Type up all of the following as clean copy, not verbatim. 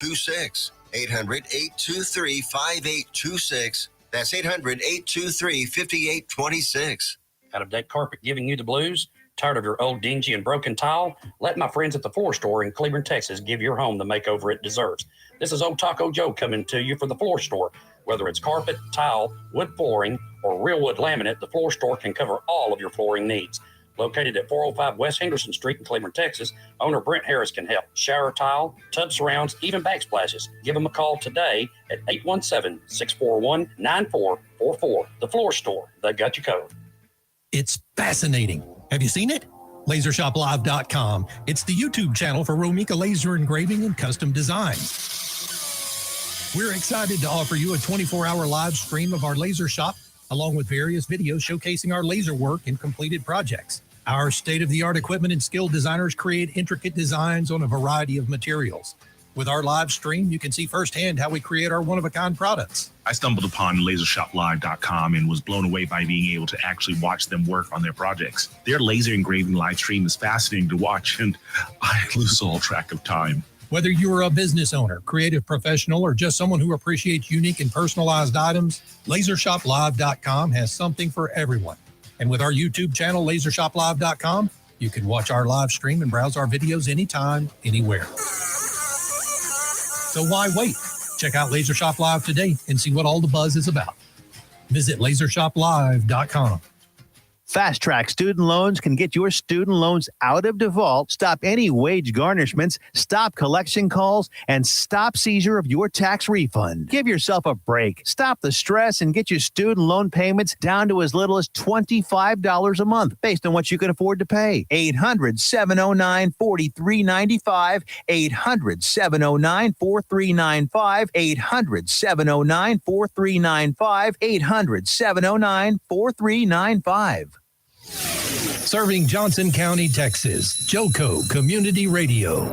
5826. 800-823-5826. That's 800-823-5826. Out of deck carpet giving you the blues? Tired of your old dingy and broken tile? Let my friends at the Floor Store in Cleveland, Texas give your home the makeover it deserves. This is Old Taco Joe coming to you for the Floor Store. Whether it's carpet, tile, wood flooring, or real wood laminate, the Floor Store can cover all of your flooring needs. Located at 405 West Henderson Street in Cleveland, Texas, owner Brent Harris can help. Shower tile, tub surrounds, even backsplashes. Give them a call today at 817-641-9444. The Floor Store, they got you covered. It's fascinating. Have you seen it? LaserShopLive.com. It's the YouTube channel for Romika Laser Engraving and Custom Designs. We're excited to offer you a 24-hour live stream of our laser shop, along with various videos showcasing our laser work and completed projects. Our state-of-the-art equipment and skilled designers create intricate designs on a variety of materials. With our live stream, you can see firsthand how we create our one-of-a-kind products. I stumbled upon LaserShopLive.com and was blown away by being able to actually watch them work on their projects. Their laser engraving live stream is fascinating to watch, and I lose all track of time. Whether you're a business owner, creative professional, or just someone who appreciates unique and personalized items, LaserShopLive.com has something for everyone. And with our YouTube channel, LaserShopLive.com, you can watch our live stream and browse our videos anytime, anywhere. So why wait? Check out Laser Shop Live today and see what all the buzz is about. Visit LaserShopLive.com. Fast Track Student Loans can get your student loans out of default, stop any wage garnishments, stop collection calls, and stop seizure of your tax refund. Give yourself a break. Stop the stress and get your student loan payments down to as little as $25 a month based on what you can afford to pay. 800-709-4395. 800-709-4395. 800-709-4395. 800-709-4395. Serving Johnson County, Texas, Joco Community Radio.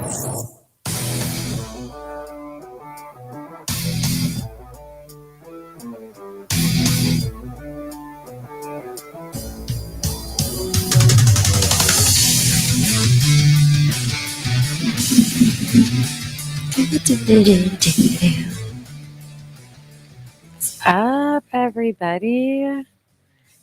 What's up, everybody?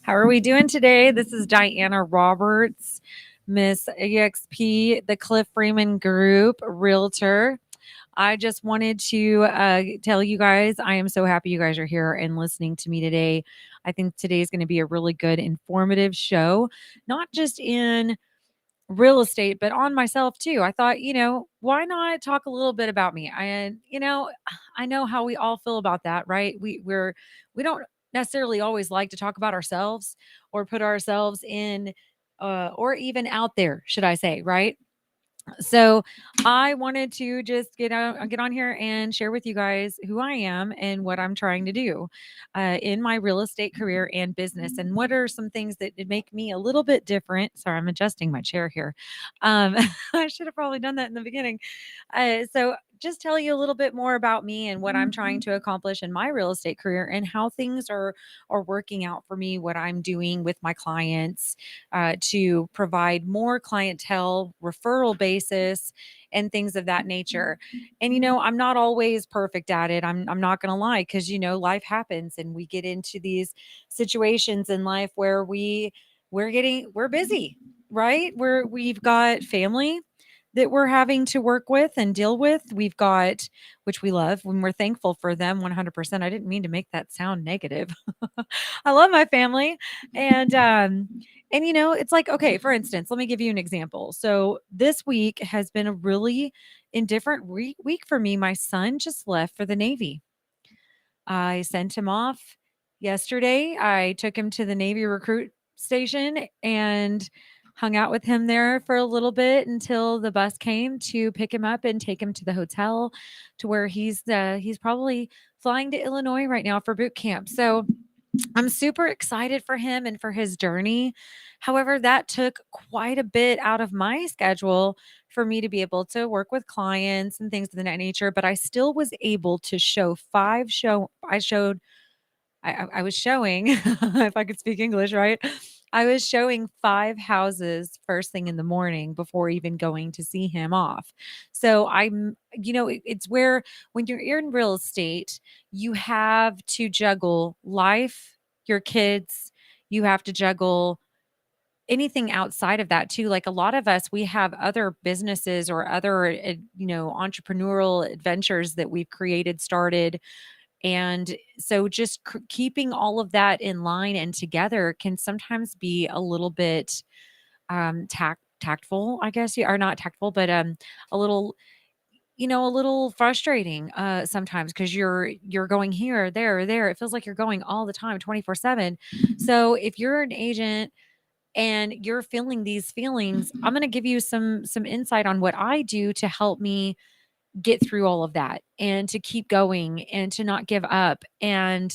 How are we doing today? This is Diana Roberts, Miss EXP, the Cliff Freeman Group Realtor. I just wanted to tell you guys, I am so happy you guys are here and listening to me today. I think today is going to be a really good, informative show, not just in real estate, but on myself too. I thought, why not talk a little bit about me? I know how we all feel about that, right? We don't necessarily always like to talk about ourselves or put ourselves in or even out there, should I say, right? So I wanted to just get on here and share with you guys who I am and what I'm trying to do in my real estate career and business, and what are some things that make me a little bit different. Sorry, I'm adjusting my chair here. I should have probably done that in the beginning. So just tell you a little bit more about me and what I'm trying to accomplish in my real estate career and how things are working out for me, what I'm doing with my clients to provide more clientele, referral basis, and things of that nature. And, I'm not always perfect at it. I'm not going to lie, because, life happens and we get into these situations in life where we're busy, right? We've got family that we're having to work with and deal with. We've got, which we love, when we're thankful for them 100%. I didn't mean to make that sound negative. I love my family. And it's like, okay, for instance, let me give you an example. So this week has been a really indifferent week for me. My son just left for the Navy. I sent him off yesterday. I took him to the Navy recruit station and hung out with him there for a little bit until the bus came to pick him up and take him to the hotel, to where he's probably flying to Illinois right now for boot camp. So I'm super excited for him and for his journey. However, that took quite a bit out of my schedule for me to be able to work with clients and things of that nature. But I still was able to show I was showing, if I could speak English, right? I was showing 5 houses first thing in the morning before even going to see him off. So it's where when you're in real estate, you have to juggle life, your kids, you have to juggle anything outside of that too. Like a lot of us, we have other businesses or other, entrepreneurial adventures that we've created, started, and so just keeping all of that in line and together can sometimes be a little bit tactful, I guess, or not tactful, but a little, a little frustrating sometimes because you're going here, there, or there. It feels like you're going all the time, 24/7. So if you're an agent and you're feeling these feelings, I'm going to give you some insight on what I do to help me get through all of that and to keep going and to not give up. And,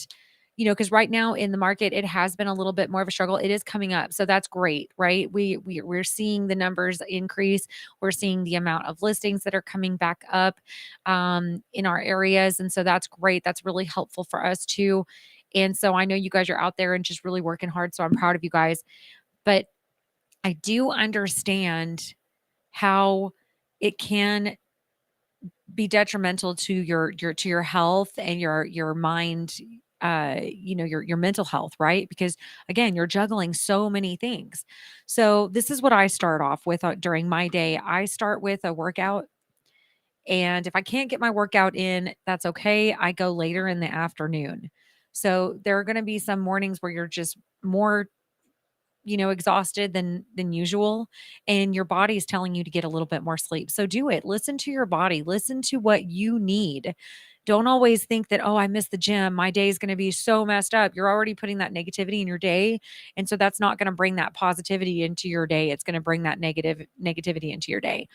because right now in the market, it has been a little bit more of a struggle. It is coming up. So that's great, right? We're seeing the numbers increase. We're seeing the amount of listings that are coming back up in our areas. And so that's great. That's really helpful for us too. And so I know you guys are out there and just really working hard. So I'm proud of you guys. But I do understand how it can be detrimental to your health and your mind, your mental health, right? Because again, you're juggling so many things. So this is what I start off with during my day. I start with a workout, and if I can't get my workout in, that's okay. I go later in the afternoon. So there are going to be some mornings where you're just more exhausted than usual, and your body is telling you to get a little bit more sleep. So do it. Listen to your body. Listen to what you need. Don't always think that, oh, I missed the gym. My day is going to be so messed up. You're already putting that negativity in your day. And so that's not going to bring that positivity into your day. It's going to bring that negativity into your day.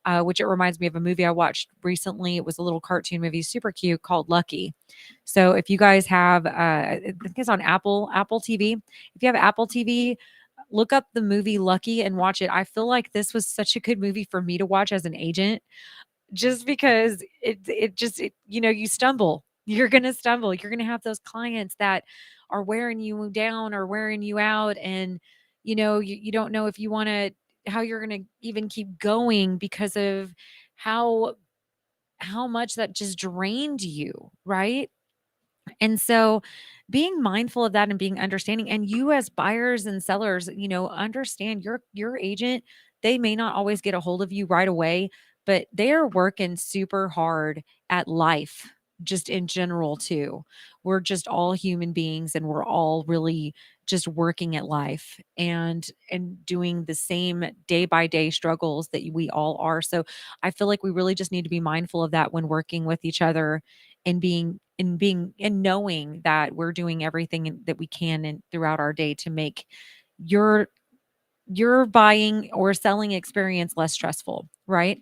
Which it reminds me of a movie I watched recently. It was a little cartoon movie, super cute, called Lucky. So if you guys have, I think it's on Apple TV. If you have Apple TV, look up the movie Lucky and watch it. I feel like this was such a good movie for me to watch as an agent, just because you stumble. You're going to stumble. You're going to have those clients that are wearing you down or wearing you out, and you don't know if you want to, how you're going to even keep going because of how much that just drained you, right? And so being mindful of that and being understanding, and you as buyers and sellers, understand your agent, they may not always get a hold of you right away, but they are working super hard at life just in general too. We're just all human beings, and we're all really just working at life and doing the same day by day struggles that we all are. So I feel like we really just need to be mindful of that when working with each other, and being and knowing that we're doing everything that we can and throughout our day to make your buying or selling experience less stressful, right?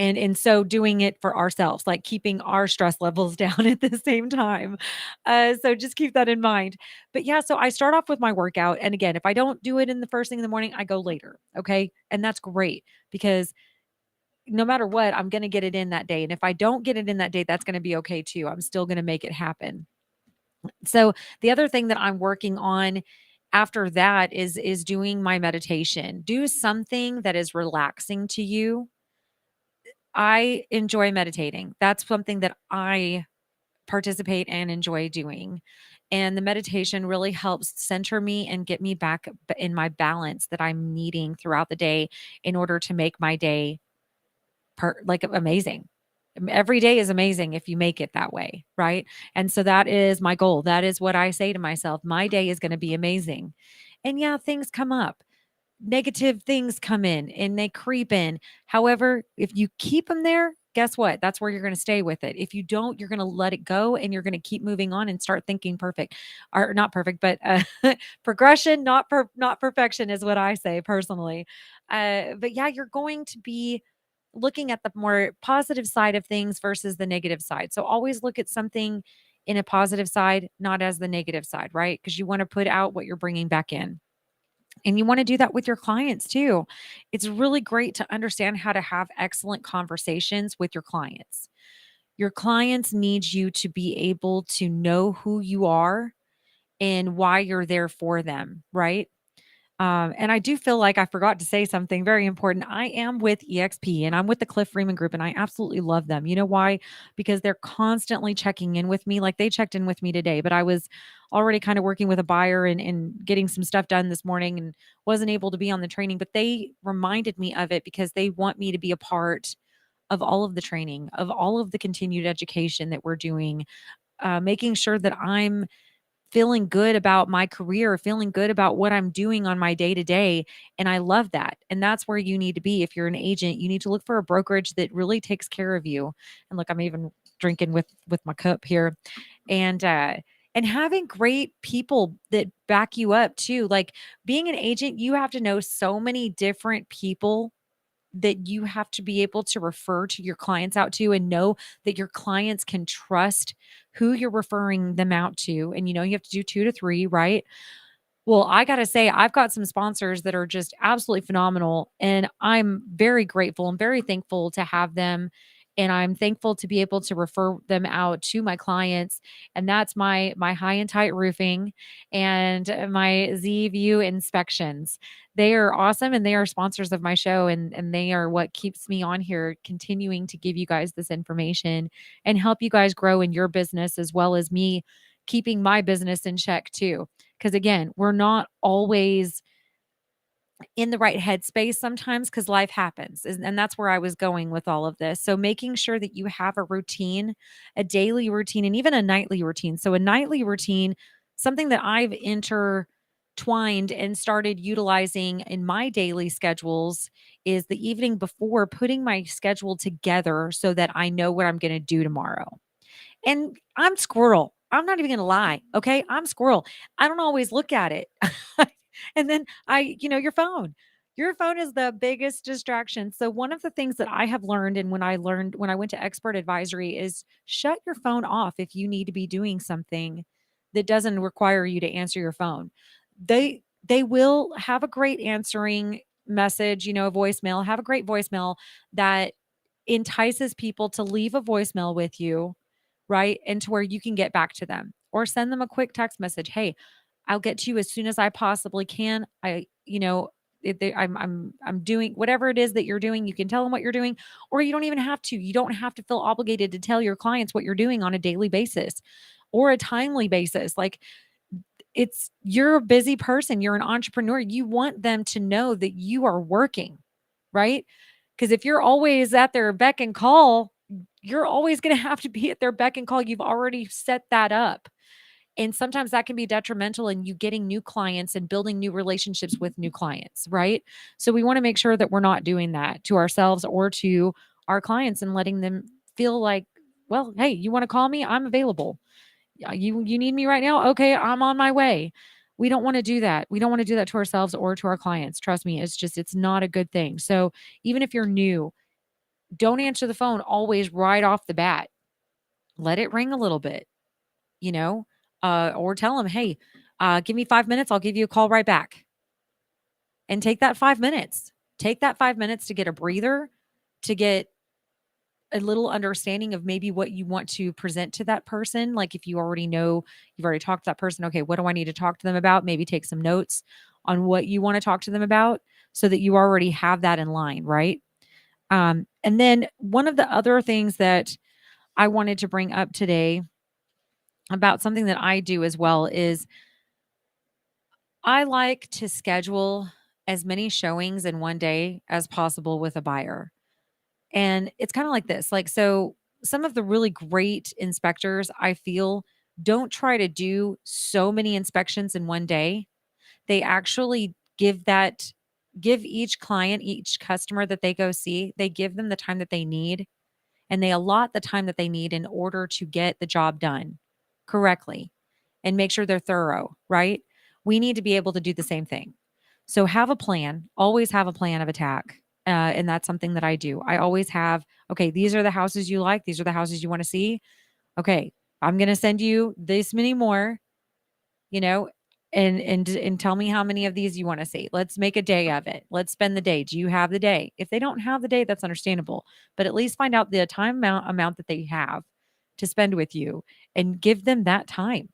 And so doing it for ourselves, like keeping our stress levels down at the same time. So just keep that in mind. But yeah, so I start off with my workout, and again, if I don't do it in the first thing in the morning, I go later. Okay, and that's great because no matter what, I'm going to get it in that day. And if I don't get it in that day, that's going to be okay too. I'm still going to make it happen. So the other thing that I'm working on after that is doing my meditation. Do something that is relaxing to you. I enjoy meditating. That's something that I participate and enjoy doing. And the meditation really helps center me and get me back in my balance that I'm needing throughout the day in order to make my day like amazing. Every day is amazing if you make it that way, right? And so that is my goal. That is what I say to myself. My day is going to be amazing. And yeah, things come up. Negative things come in and they creep in. However, if you keep them there, guess what? That's where you're going to stay with it. If you don't, you're going to let it go and you're going to keep moving on and start thinking perfect, or not perfect, but progression, not perfection is what I say personally. But yeah, you're going to be looking at the more positive side of things versus the negative side. So always look at something in a positive side, not as the negative side, right? Because you want to put out what you're bringing back in. And you want to do that with your clients too. It's really great to understand how to have excellent conversations with your clients. Your clients need you to be able to know who you are and why you're there for them, right? And I do feel like I forgot to say something very important. I am with EXP and I'm with the Cliff Freeman Group, and I absolutely love them. You know why? Because they're constantly checking in with me. Like they checked in with me today, but I was already kind of working with a buyer and getting some stuff done this morning and wasn't able to be on the training. But they reminded me of it because they want me to be a part of all of the training, of all of the continued education that we're doing, making sure that I'm feeling good about my career, feeling good about what I'm doing on my day to day. And I love that. And that's where you need to be. If you're an agent, you need to look for a brokerage that really takes care of you. And look, I'm even drinking with my cup here. And having great people that back you up too. Like being an agent, you have to know so many different people that you have to be able to refer to your clients out to and know that your clients can trust who you're referring them out to. And you have to do 2 to 3, right? Well, I got to say, I've got some sponsors that are just absolutely phenomenal. And I'm very grateful and very thankful to have them. And I'm thankful to be able to refer them out to my clients. And that's my high and tight roofing and my Z View inspections. They are awesome and they are sponsors of my show. And they are what keeps me on here continuing to give you guys this information and help you guys grow in your business as well as me keeping my business in check too. Because again, we're not always in the right headspace sometimes because life happens. And that's where I was going with all of this. So making sure that you have a routine, a daily routine, and even a nightly routine. So a nightly routine, something that I've intertwined and started utilizing in my daily schedules is the evening before putting my schedule together so that I know what I'm going to do tomorrow. And I'm squirrel. I'm not even gonna lie, okay? I'm squirrel. I don't always look at it. And then your phone. Your phone is the biggest distraction. So one of the things that I have learned and when I went to expert advisory is shut your phone off if you need to be doing something that doesn't require you to answer your phone. They will have a great answering message, a voicemail, have a great voicemail that entices people to leave a voicemail with you, right? And to where you can get back to them or send them a quick text message. Hey, I'll get to you as soon as I possibly can. I'm doing whatever it is that you're doing. You can tell them what you're doing, or you don't even have to. You don't have to feel obligated to tell your clients what you're doing on a daily basis or a timely basis. Like you're a busy person, you're an entrepreneur. You want them to know that you are working, right? Because if you're always at their beck and call, you're always going to have to be at their beck and call. You've already set that up. And sometimes that can be detrimental in you getting new clients and building new relationships with new clients, right? So we want to make sure that we're not doing that to ourselves or to our clients and letting them feel like, well, hey, you want to call me? I'm available. You need me right now? Okay, I'm on my way. We don't want to do that. We don't want to do that to ourselves or to our clients. Trust me, it's not a good thing. So even if you're new, don't answer the phone always right off the bat. Let it ring a little bit, you know, or tell them, hey, give me 5 minutes. I'll give you a call right back. And take that 5 minutes. Take that 5 minutes to get a breather, to get a little understanding of maybe what you want to present to that person. Like if you already know, you've already talked to that person. Okay, what do I need to talk to them about? Maybe take some notes on what you want to talk to them about so that you already have that in line, right? And then one of the other things that I wanted to bring up today about something that I do as well is I like to schedule as many showings in one day as possible with a buyer. And it's kind of like this. Like, so some of the really great inspectors I feel don't try to do so many inspections in one day. They actually give each client, each customer that they go see, they give them the time that they need and they allot the time that they need in order to get the job done correctly and make sure they're thorough, right? We need to be able to do the same thing. So have a plan, always have a plan of attack. And that's something that I do. I always have, okay, these are the houses you like. These are the houses you want to see. Okay, I'm going to send you this many more, you know, and tell me how many of these you want to see. Let's make a day of it. Let's spend the day. Do you have the day? If they don't have the day, that's understandable. But at least find out the time amount that they have to spend with you and give them that time.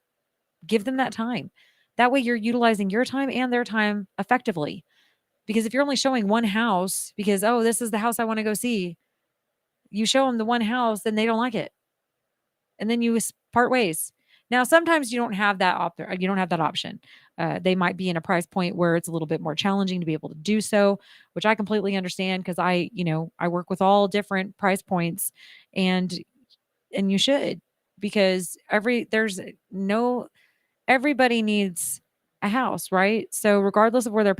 Give them that time That way you're utilizing your time and their time effectively. Because if you're only showing one house because, oh, this is the house I want to go see, you show them the one house and they don't like it. And then you part ways. Now, sometimes you don't have that you don't have that option. They might be in a price point where it's a little bit more challenging to be able to do so, which I completely understand because I work with all different price points, and you should, because everybody needs a house, right? So regardless of where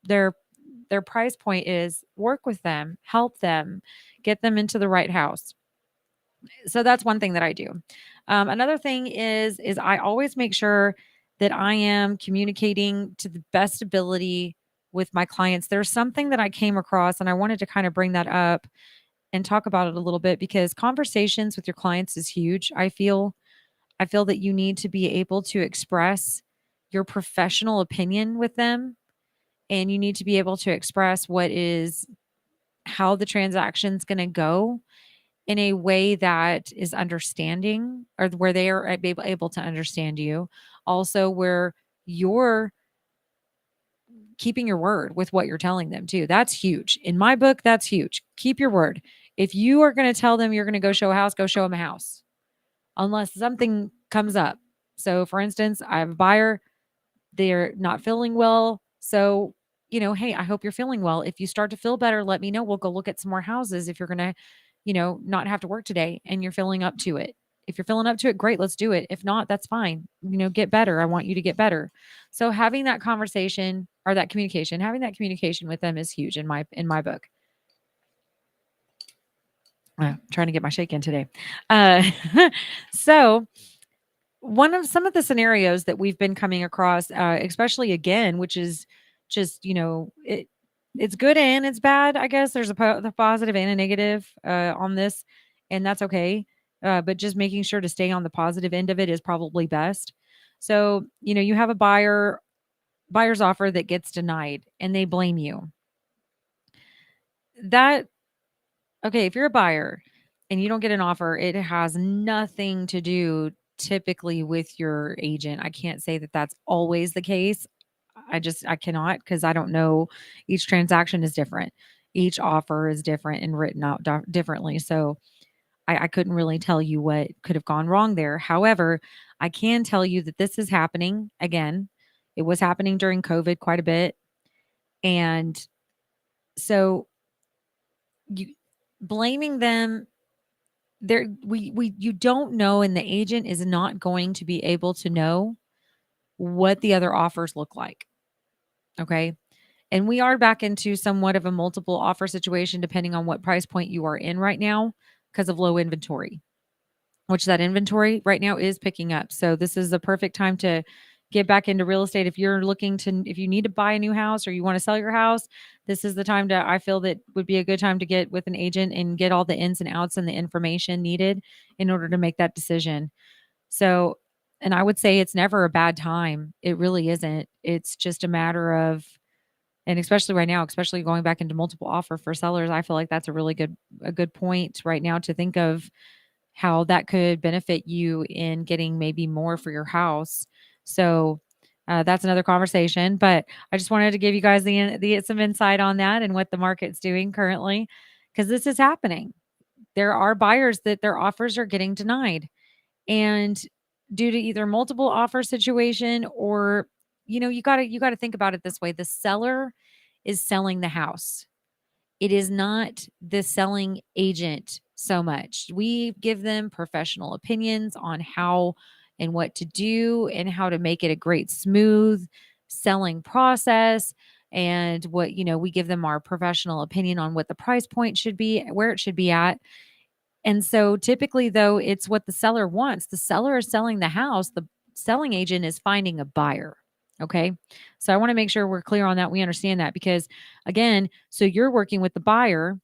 their price point is, work with them, help them, get them into the right house. So that's one thing that I do. Another thing is I always make sure that I am communicating to the best ability with my clients. There's something that I came across, and I wanted to kind of bring that up and talk about it a little bit, because conversations with your clients is huge. I feel that you need to be able to express your professional opinion with them, and you need to be able to express how the transaction's going to go in a way that is understanding, or where they are able to understand you. Also, where you're keeping your word with what you're telling them too. That's huge. In my book, that's huge. Keep your word. If you are going to tell them you're going to go show a house, go show them a house, unless something comes up. So for instance, I have a buyer, they're not feeling well. So, hey, I hope you're feeling well. If you start to feel better, let me know. We'll go look at some more houses if you're going to, not have to work today and you're feeling up to it. If you're feeling up to it, great, let's do it. If not, that's fine. Get better. I want you to get better. So having that conversation, or having that communication with them is huge in my book. Trying to get my shake in today. So some of the scenarios that we've been coming across, especially again, which is just, it's good and it's bad. I guess there's the positive and a negative on this, and that's okay. But just making sure to stay on the positive end of it is probably best. So, you have a buyer's offer that gets denied and they blame you. Okay, if you're a buyer and you don't get an offer, it has nothing to do typically with your agent. I can't say that that's always the case. I cannot, because I don't know. Each transaction is different. Each offer is different and written out differently. So I couldn't really tell you what could have gone wrong there. However, I can tell you that this is happening again. It was happening during COVID quite a bit. And so you blaming them there, you don't know, and the agent is not going to be able to know what the other offers look like. Okay. And we are back into somewhat of a multiple offer situation depending on what price point you are in right now, because of low inventory, which that inventory right now is picking up. So this is the perfect time to get back into real estate. If you need to buy a new house or you want to sell your house, this is the time I feel that would be a good time to get with an agent and get all the ins and outs and the information needed in order to make that decision. So, and I would say it's never a bad time. It really isn't. It's just a matter of, and especially right now, especially going back into multiple offer for sellers, I feel like that's a good point right now to think of how that could benefit you in getting maybe more for your house. So that's another conversation, but I just wanted to give you guys some insight on that and what the market's doing currently, because this is happening. There are buyers that their offers are getting denied, and due to either multiple offer situation, or you got to think about it this way: the seller is selling the house. It is not the selling agent so much. We give them professional opinions on how and what to do and how to make it a great, smooth selling process. And we give them our professional opinion on what the price point should be, where it should be at. And so typically, though, it's what the seller wants. The seller is selling the house. The selling agent is finding a buyer. Okay. So I want to make sure we're clear on that. We understand that, because again, so you're working with the buyer,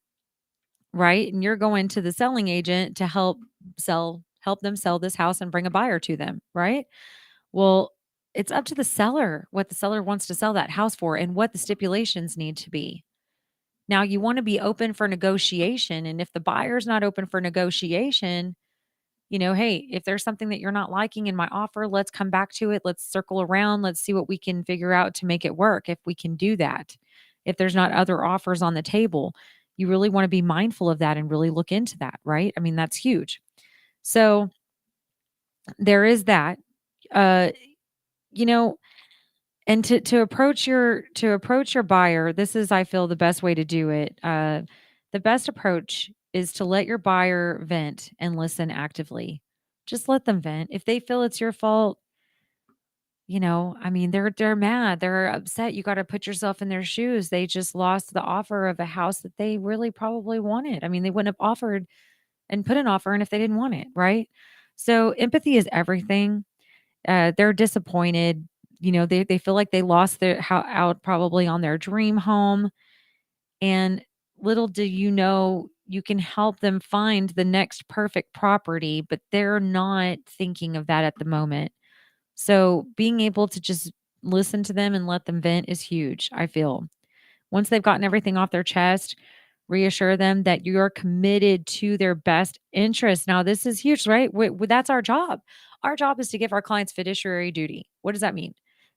right? And you're going to the selling agent to help them sell this house and bring a buyer to them, right? Well, it's up to the seller what the seller wants to sell that house for and what the stipulations need to be. Now, you want to be open for negotiation. And if the buyer's not open for negotiation, hey, if there's something that you're not liking in my offer, let's come back to it. Let's circle around. Let's see what we can figure out to make it work if we can do that. If there's not other offers on the table, you really want to be mindful of that and really look into that, right? I mean, that's huge. So there is that. Uh, you know, and to approach your buyer, this is, I feel, the best way to do it. The best approach is to let your buyer vent and listen actively. Just let them vent. If they feel it's your fault, I mean, they're mad, they're upset. You got to put yourself in their shoes. They just lost the offer of a house that they really probably wanted. I mean, they wouldn't have offered and put an offer in if they didn't want it, right? So empathy is everything. They're disappointed. They feel like they lost out probably on their dream home. And little do you know, you can help them find the next perfect property, but they're not thinking of that at the moment. So being able to just listen to them and let them vent is huge, I feel. Once they've gotten everything off their chest, reassure them that you're committed to their best interest. Now, this is huge, right? That's our job. Our job is to give our clients fiduciary duty. What does that mean?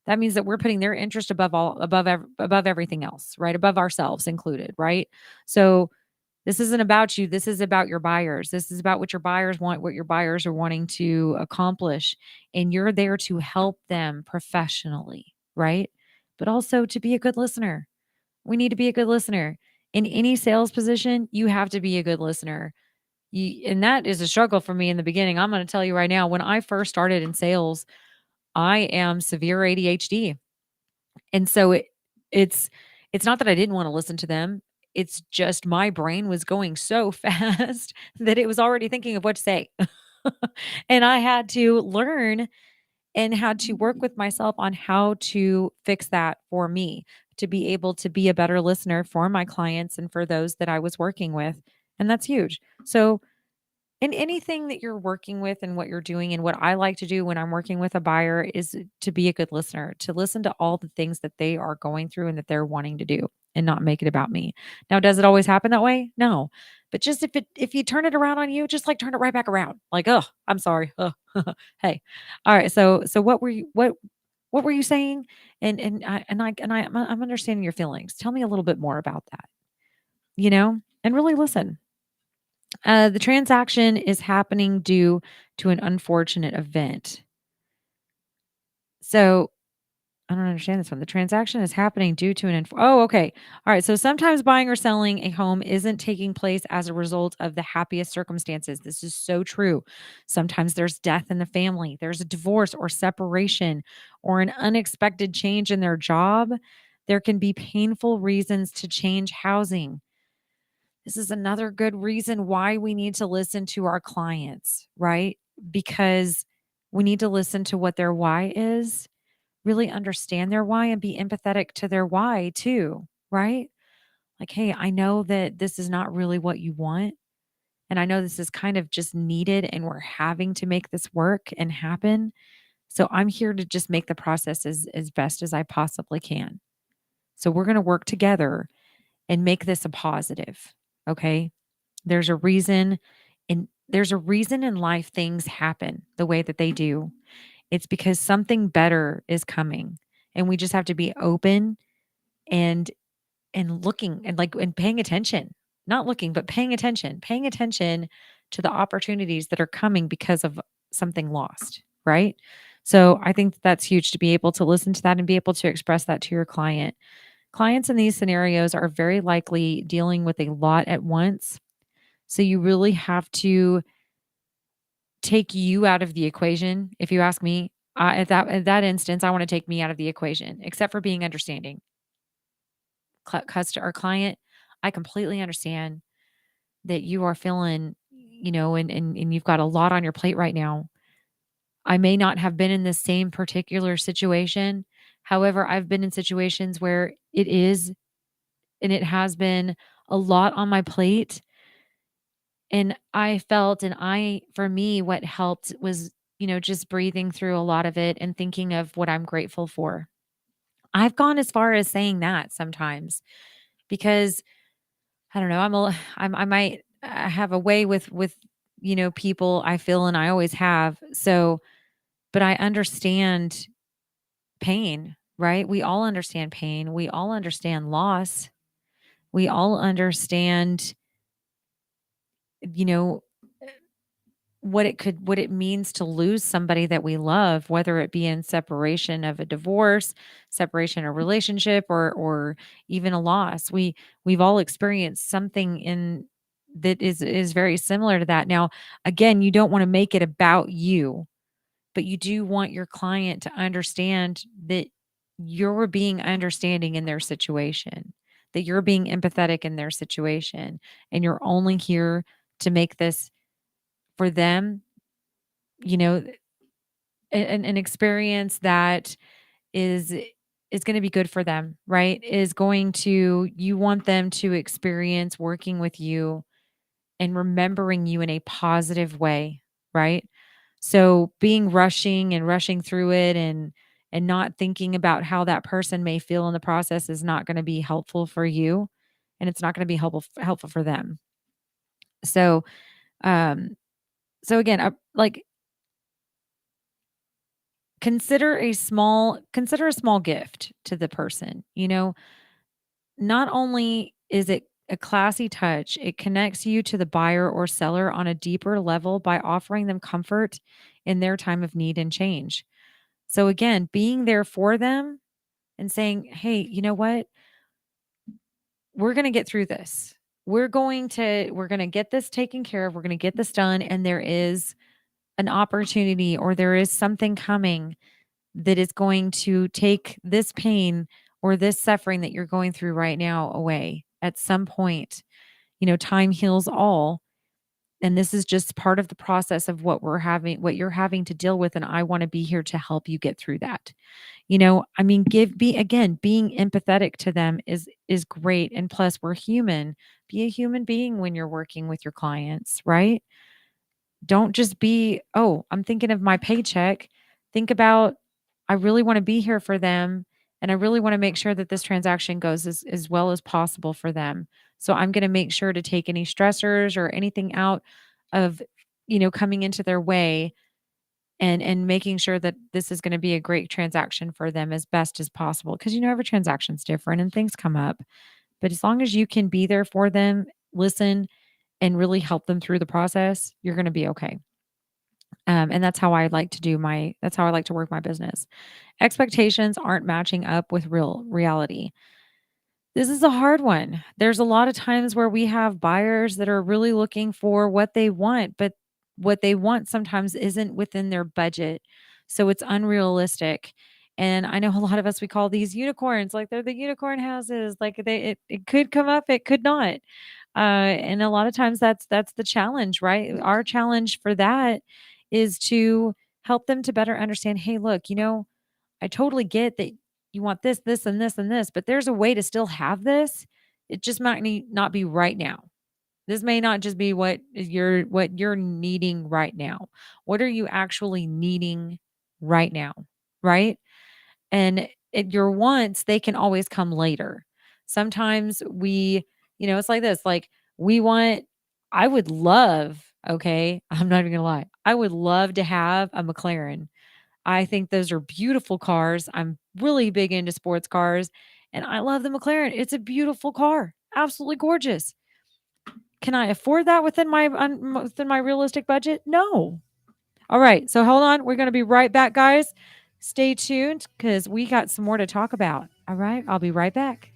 That means that we're putting their interest above everything else, right? Above ourselves included, right? So this isn't about you. This is about your buyers. This is about what your buyers want, what your buyers are wanting to accomplish. And you're there to help them professionally, right? But also to be a good listener. We need to be a good listener. In any sales position, you have to be a good listener. And that is a struggle for me in the beginning. I'm going to tell you right now, when I first started in sales, I am severe ADHD. And so it's it's not that I didn't want to listen to them. It's just my brain was going so fast that it was already thinking of what to say. And I had to learn and had to work with myself on how to fix that for me, to be able to be a better listener for my clients and for those that I was working with. And that's huge. So, in anything that you're working with and what you're doing, and what I like to do when I'm working with a buyer is to be a good listener, to listen to all the things that they are going through and that they're wanting to do and not make it about me. Now, does it always happen that way? No. But just if you turn it around on you, just like turn it right back around. Like, oh, I'm sorry. Oh, hey. All right. So what were you saying? I'm understanding your feelings. Tell me a little bit more about that, and really listen. The transaction is happening due to an unfortunate event. So I don't understand this one. The transaction is happening due to oh, okay. All right. So sometimes buying or selling a home isn't taking place as a result of the happiest circumstances. This is so true. Sometimes there's death in the family, there's a divorce or separation, or an unexpected change in their job. There can be painful reasons to change housing. This is another good reason why we need to listen to our clients, right? Because we need to listen to what their why is, really understand their why, and be empathetic to their why too, right? Like, hey, I know that this is not really what you want. And I know this is kind of just needed, and we're having to make this work and happen. So I'm here to just make the process as best as I possibly can. So we're going to work together and make this a positive. Okay. There's a reason in life things happen the way that they do. It's because something better is coming. And we just have to be open and looking and paying attention. Not looking, but paying attention to the opportunities that are coming because of something lost, right? So I think that's huge, to be able to listen to that and be able to express that to your client. Clients in these scenarios are very likely dealing with a lot at once. So you really have to take you out of the equation. If you ask me, at that instance, I want to take me out of the equation, except for being understanding. Customer or client, I completely understand that you are feeling, and you've got a lot on your plate right now. I may not have been in the same particular situation. However, I've been in situations where it is, and it has been a lot on my plate. And I felt, for me, what helped was, just breathing through a lot of it and thinking of what I'm grateful for. I've gone as far as saying that sometimes, because I don't know, I might have a way with people, I feel, and I always have. So, but I understand pain, right? We all understand pain. We all understand loss. We all understand, you know, what it means to lose somebody that we love, whether it be in separation of a divorce, separation of a relationship, or even a loss. We've all experienced something in that is very similar to that. Now, again, you don't want to make it about you, but you do want your client to understand that you're being understanding in their situation, that you're being empathetic in their situation, and you're only here to make this for them, you know, an experience that is is going to be good for them, right? Is going to You want them to experience working with you and remembering you in a positive way, right? So being rushing through it and not thinking about how that person may feel in the process is not going to be helpful for you, and it's not going to be helpful for them. So um again, like, consider a small gift to the person. Not only is it a classy touch, it connects you to the buyer or seller on a deeper level by offering them comfort in their time of need and change. So again, being there for them and saying, "Hey, you know what? We're going to get through this. We're going to get this taken care of. We're going to get this done, and there is an opportunity, or there is something coming that is going to take this pain or this suffering that you're going through right now away at some point. Time heals all. And this is just part of the process of what you're having to deal with. And I want to be here to help you get through that. I mean, being empathetic to them is great. And plus, we're human. Be a human being when you're working with your clients, right? Don't just be, "Oh, I'm thinking of my paycheck." Think about, "I really want to be here for them, and I really want to make sure that this transaction goes as well as possible for them. So I'm going to make sure to take any stressors or anything out of, coming into their way, and making sure that this is going to be a great transaction for them as best as possible." Because every transaction's different and things come up. But as long as you can be there for them, listen, and really help them through the process, you're going to be okay. And that's how I like to work my business. Expectations aren't matching up with real reality. This is a hard one. There's a lot of times where we have buyers that are really looking for what they want, but what they want sometimes isn't within their budget. So it's unrealistic. And I know a lot of us, we call these unicorns, like they're the unicorn houses. Like it could come up, it could not. And a lot of times that's the challenge, right? Our challenge for that is to help them to better understand, "Hey, look, I totally get that you want this, this, and this, and this, but there's a way to still have this. It just might not be right now. This may not just be what you're needing right now. What are you actually needing right now?" Right? And your wants, they can always come later. Sometimes it's like this, like we want, I would love, okay, I'm not even gonna lie, I would love to have a McLaren. I think those are beautiful cars. I'm really big into sports cars, and I love the McLaren. It's a beautiful car, absolutely gorgeous. Can I afford that within my realistic budget? No. All right, so hold on. We're going to be right back, guys. Stay tuned because we got some more to talk about. All right, I'll be right back.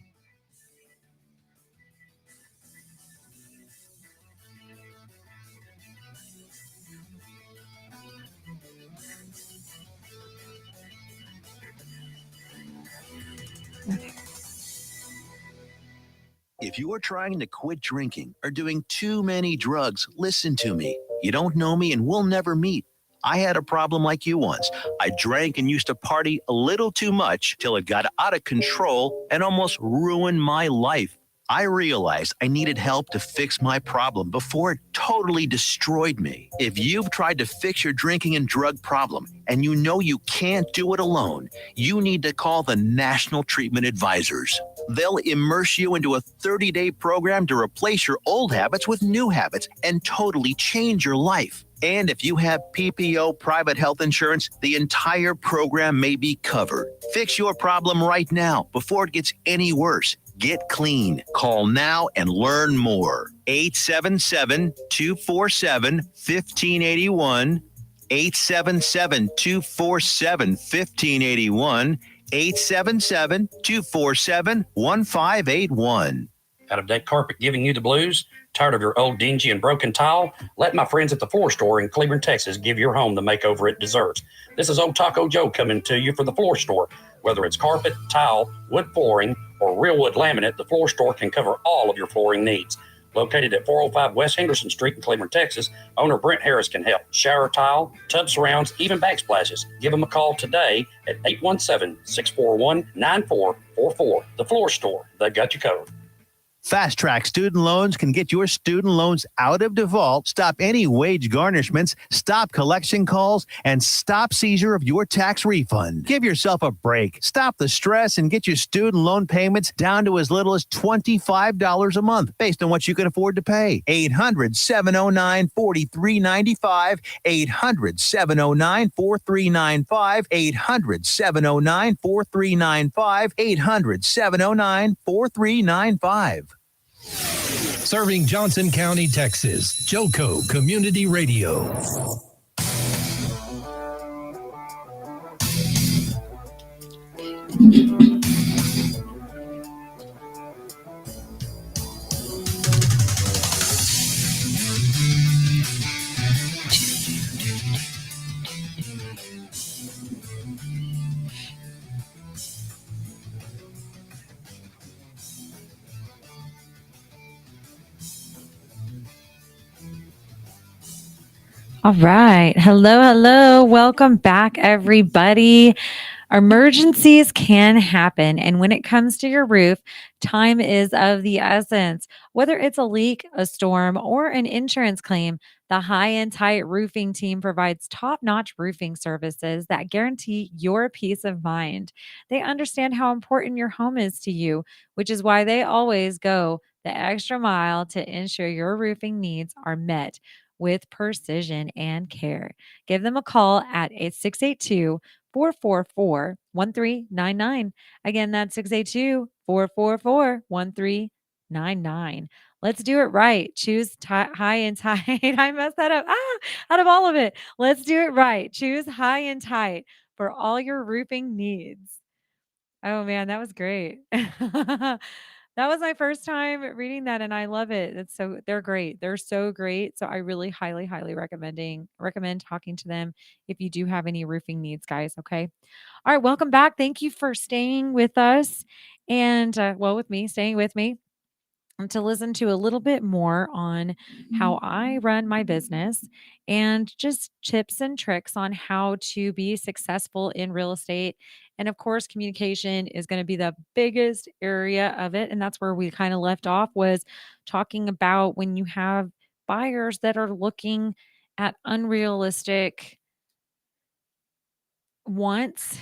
If you are trying to quit drinking or doing too many drugs, listen to me. You don't know me and we'll never meet. I had a problem like you once. I drank and used to party a little too much till it got out of control and almost ruined my life. I realized I needed help to fix my problem before it totally destroyed me. If you've tried to fix your drinking and drug problem and you know you can't do it alone, you need to call the National Treatment Advisors. They'll immerse you into a 30-day program to replace your old habits with new habits and totally change your life. And if you have PPO private health insurance, the entire program may be covered. Fix your problem right now before it gets any worse. Get clean. Call now and learn more. 877-247-1581. 877-247-1581. 877-247-1581. Out of date carpet giving you the blues? Tired of your old dingy and broken tile? Let my friends at the Floor Store in Cleveland, Texas give your home the makeover it deserves. This is Old Taco Joe coming to you for the Floor Store. Whether it's carpet, tile, wood flooring, or real wood laminate, the Floor Store can cover all of your flooring needs. Located at 405 West Henderson Street in Cleveland, Texas, owner Brent Harris can help. Shower tile, tub surrounds, even backsplashes. Give them a call today at 817-641-9444. The Floor Store, they got you covered. Fast Track Student Loans can get your student loans out of default, stop any wage garnishments, stop collection calls, and stop seizure of your tax refund. Give yourself a break. Stop the stress and get your student loan payments down to as little as $25 a month based on what you can afford to pay. 800-709-4395. 800-709-4395. 800-709-4395. 800-709-4395. Serving Johnson County, Texas. Joco Community Radio. All right. Hello, hello. Welcome back, everybody. Emergencies can happen. And when it comes to your roof, time is of the essence. Whether it's a leak, a storm, or an insurance claim, the High and Tight Roofing team provides top-notch roofing services that guarantee your peace of mind. They understand how important your home is to you, which is why they always go the extra mile to ensure your roofing needs are met with precision and care. Give them a call at 682-444-1399. Again, that's 682-444-1399. Let's do it right. Choose High and Tight. I messed that up. Out of all of it. Let's do it right. Choose High and Tight for all your roofing needs. Oh man, that was great. That was my first time reading that and I love it. They're great. They're so great. So I really highly recommend talking to them if you do have any roofing needs, guys. Okay. All right, welcome back. Thank you for staying with us and staying with me to listen to a little bit more on how I run my business and just tips and tricks on how to be successful in real estate. And of course, communication is going to be the biggest area of it. And that's where we kind of left off, was talking about when you have buyers that are looking at unrealistic wants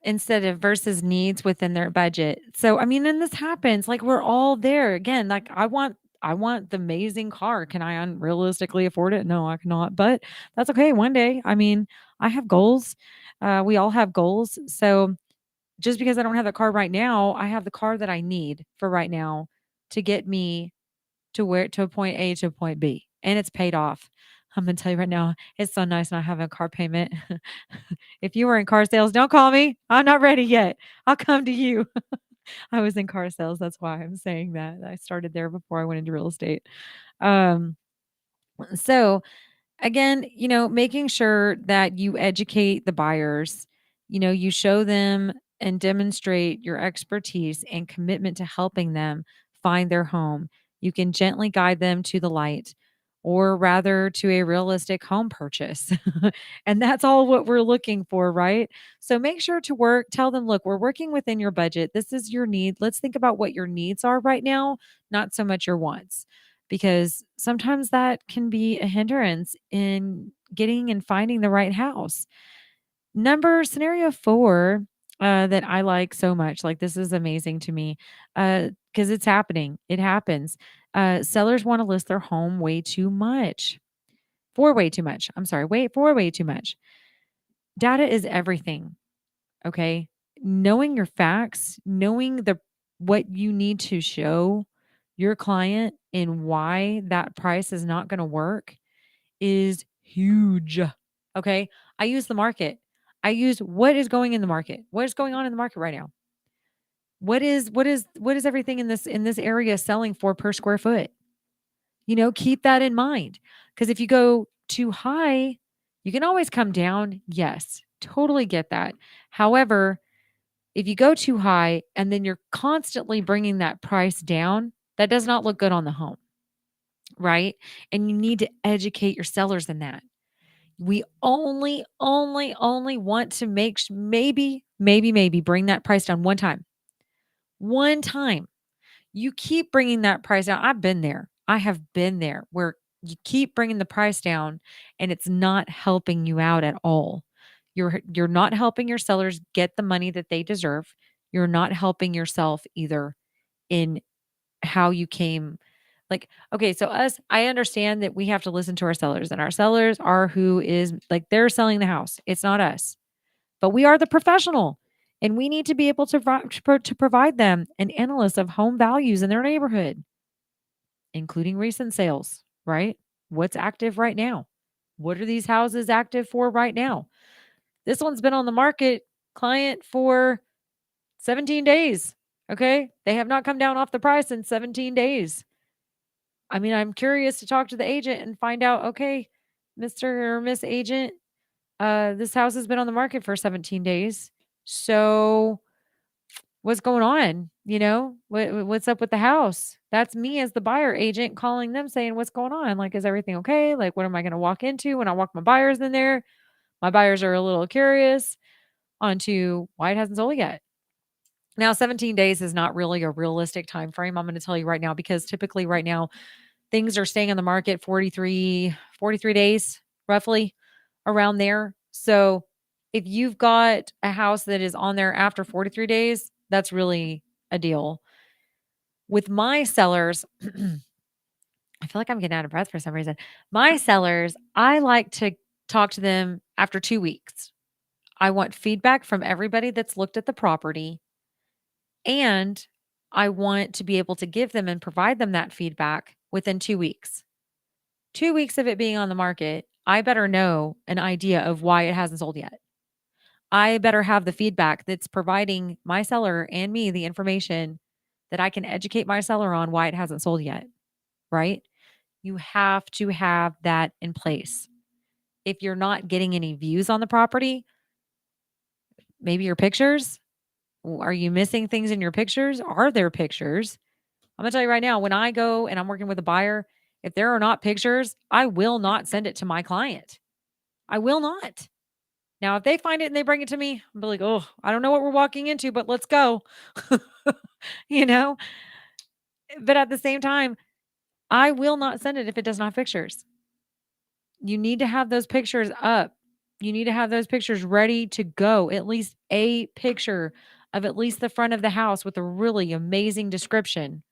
instead of versus needs within their budget. So I mean, and this happens, like we're all there. Again, like I want the amazing car. Can I unrealistically afford it? No, I cannot. But that's okay. One day. I mean, I have goals. We all have goals. So just because I don't have the car right now, I have the car that I need for right now to get me to point A to point B, and it's paid off. I'm gonna tell you right now, it's so nice not having a car payment. If you were in car sales, don't call me. I'm not ready yet. I'll come to you. I was in car sales. That's why I'm saying that. I started there before I went into real estate. Um, so again, making sure that you educate the buyers, you show them and demonstrate your expertise and commitment to helping them find their home. You can gently guide them to the light. or rather to a realistic home purchase. And that's all what we're looking for, right? So make sure to tell them, look, we're working within your budget. This is your need. Let's think about what your needs are right now, not so much your wants, because sometimes that can be a hindrance in getting and finding the right house. Scenario 4, that I like so much, like, this is amazing to me, because it's happening. It happens. Sellers wanna list their home way too much. For way too much. I'm sorry, wait, for way too much. Data is everything, okay? Knowing your facts, knowing what you need to show your client and why that price is not gonna work is huge. Okay. I use the market. I use what is going in the market. What is going on in the market right now? What is everything in this area selling for per square foot? Keep that in mind. Because if you go too high, you can always come down. Yes, totally get that. However, if you go too high and then you're constantly bringing that price down, that does not look good on the home, right? And you need to educate your sellers in that. We only want to maybe bring that price down one time. One time. You keep bringing that price down. I've been there. I have been there where you keep bringing the price down and it's not helping you out at all. You're not helping your sellers get the money that they deserve. You're not helping yourself either in how you came. Like, okay, so I understand that we have to listen to our sellers, and our sellers are who is like they're selling the house. It's not us, but we are the professional, and we need to be able to provide them an analyst of home values in their neighborhood, including recent sales, right? What's active right now? What are these houses active for right now? This one's been on the market, client, for 17 days. Okay. They have not come down off the price in 17 days. I mean, I'm curious to talk to the agent and find out, okay, Mr. or Miss Agent, this house has been on the market for 17 days. So what's going on? What's up with the house? That's me as the buyer agent calling them saying, what's going on? Like, is everything okay? Like, what am I going to walk into when I walk my buyers in there? My buyers are a little curious onto why it hasn't sold yet. Now, 17 days is not really a realistic time frame. I'm going to tell you right now, because typically right now things are staying on the market 43 days, roughly around there. So if you've got a house that is on there after 43 days, that's really a deal. With my sellers, I feel like I'm getting out of breath for some reason. My sellers, I like to talk to them after 2 weeks. I want feedback from everybody that's looked at the property, and I want to be able to give them and provide them that feedback within 2 weeks. 2 weeks of it being on the market, I better know an idea of why it hasn't sold yet. I better have the feedback that's providing my seller and me the information that I can educate my seller on why it hasn't sold yet, right? You have to have that in place. If you're not getting any views on the property, maybe your pictures, are you missing things in your pictures? Are there pictures? I'm going to tell you right now, when I go and I'm working with a buyer, if there are not pictures, I will not send it to my client. I will not. Now, if they find it and they bring it to me, I'll be like, oh, I don't know what we're walking into, but let's go. you know? But at the same time, I will not send it if it does not have pictures. You need to have those pictures up. You need to have those pictures ready to go. At least a picture of at least the front of the house with a really amazing description